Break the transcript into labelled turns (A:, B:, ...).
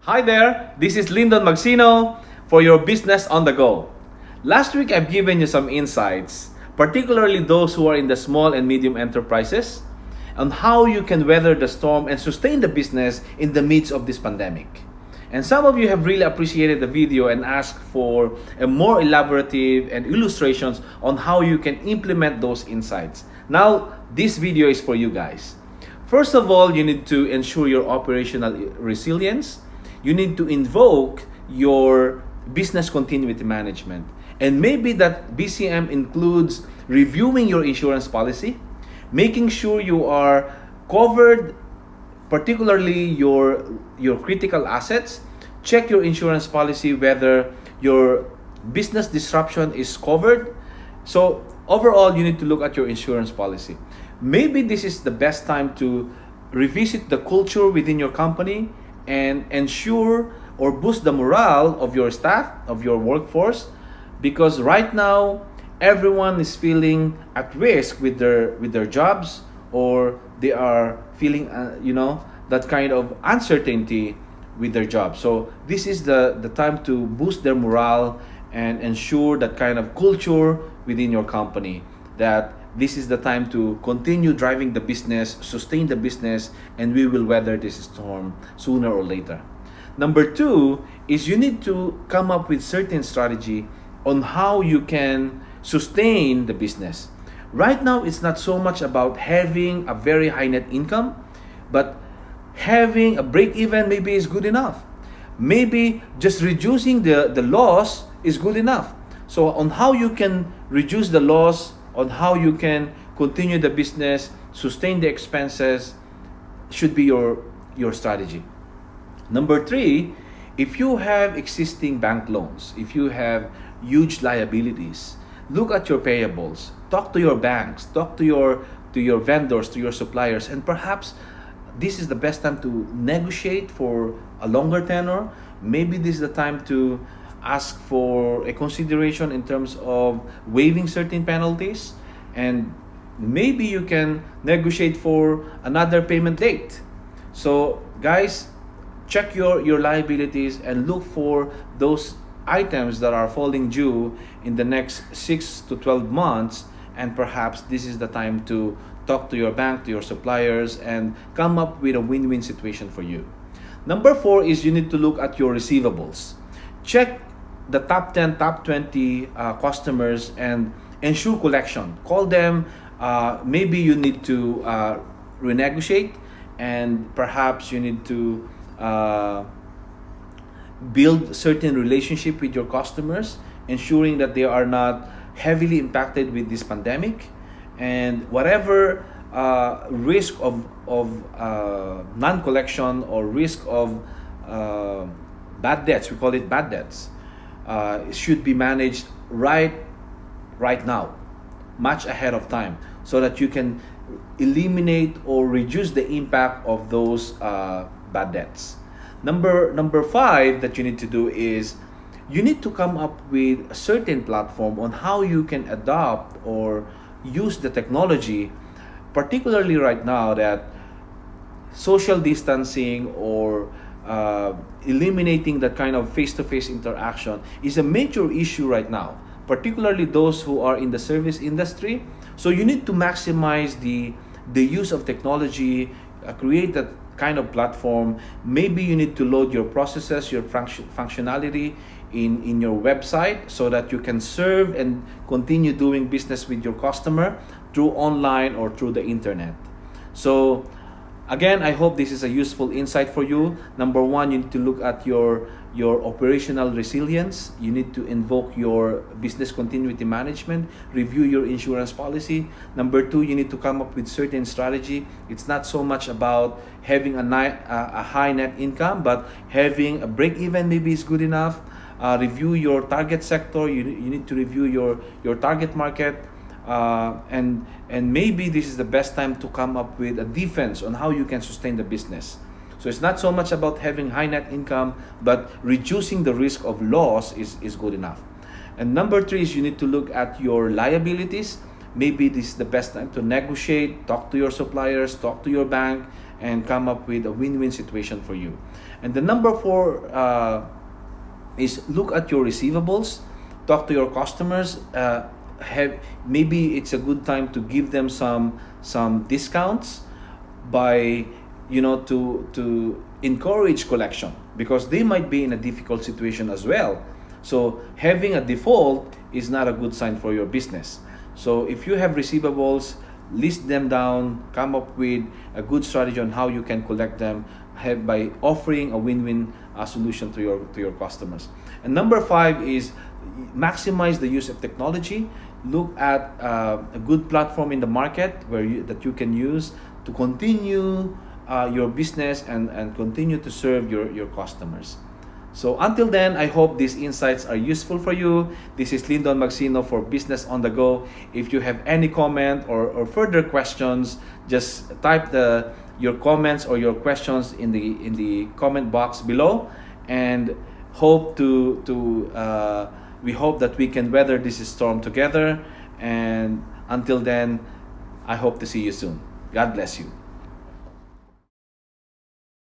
A: Hi there, this is Lyndon Magsino for your Business on the Go. Last week I've given you some insights, particularly those who are in the small and medium enterprises, on how you can weather the storm and sustain the business in the midst of this pandemic. And some of you have really appreciated the video and asked for a more elaborative and illustrations on how you can implement those insights. Now, this video is for you guys. First of all, you need to ensure your operational resilience. You need to invoke your business continuity management. And maybe that BCM includes reviewing your insurance policy, making sure you are covered, particularly your critical assets. Check your insurance policy whether your business disruption is covered. So overall, you need to look at your insurance policy. Maybe this is the best time to revisit the culture within your company and ensure or boost the morale of your staff, of your workforce, because right now everyone is feeling at risk with their jobs, or they are feeling that kind of uncertainty with their job. So this is the time to boost their morale and ensure that kind of culture within your company, that this is the time to continue driving the business, sustain the business, and we will weather this storm sooner or later. Number two is you need to come up with certain strategy on how you can sustain the business. Right now, it's not so much about having a very high net income, but having a break even maybe is good enough. Maybe just reducing the loss is good enough. So on how you can reduce the loss, on how you can continue the business, sustain the expenses, should be your strategy. Number three, if you have existing bank loans, if you have huge liabilities, look at your payables, talk to your banks, talk to your vendors, to your suppliers, and perhaps this is the best time to negotiate for a longer tenor. Maybe this is the time to ask for a consideration in terms of waiving certain penalties, and maybe you can negotiate for another payment date. So guys, check your liabilities and look for those items that are falling due in the next 6 to 12 months, and perhaps this is the time to talk to your bank, to your suppliers, and come up with a win-win situation for you. Number four is you need to look at your receivables. Check the top 10, top 20 customers and ensure collection. Call them. Maybe you need to renegotiate, and perhaps you need to build certain relationship with your customers, ensuring that they are not heavily impacted with this pandemic, and whatever risk of non-collection or risk of bad debts, we call it bad debts, should be managed right now, much ahead of time, so that you can eliminate or reduce the impact of those bad debts. Number five that you need to do is you need to come up with a certain platform on how you can adopt or use the technology, particularly right now that social distancing or eliminating that kind of face-to-face interaction is a major issue right now, particularly those who are in the service industry. So you need to maximize the use of technology, create that kind of platform. Maybe you need to load your processes, your functionality in your website, so that you can serve and continue doing business with your customer through online or through the internet. So again, I hope this is a useful insight for you. Number one, you need to look at your operational resilience. You need to invoke your business continuity management, review your insurance policy. Number two, you need to come up with certain strategy. It's not so much about having a high net income, but having a break even maybe is good enough. Review your target sector. You need to review your target market. And maybe this is the best time to come up with a defense on how you can sustain the business. So it's not so much about having high net income, but reducing the risk of loss is good enough. And number three is you need to look at your liabilities. Maybe this is the best time to negotiate, talk to your suppliers, talk to your bank, and come up with a win-win situation for you. And the number four is look at your receivables, talk to your customers. Have maybe it's a good time to give them some discounts by to encourage collection, because they might be in a difficult situation as well. So having a default is not a good sign for your business. So if you have receivables, list them down, come up with a good strategy on how you can collect them, by offering a win-win solution to your customers. And number five is maximize the use of technology. Look at a good platform in the market that you can use to continue your business and continue to serve your customers. So until then, I hope these insights are useful for you. This is Lyndon Magsino for Business on the Go. If you have any comment or further questions, just type your comments or your questions in the comment box below, and we hope that we can weather this storm together. And until then, I hope to see you soon. God bless you.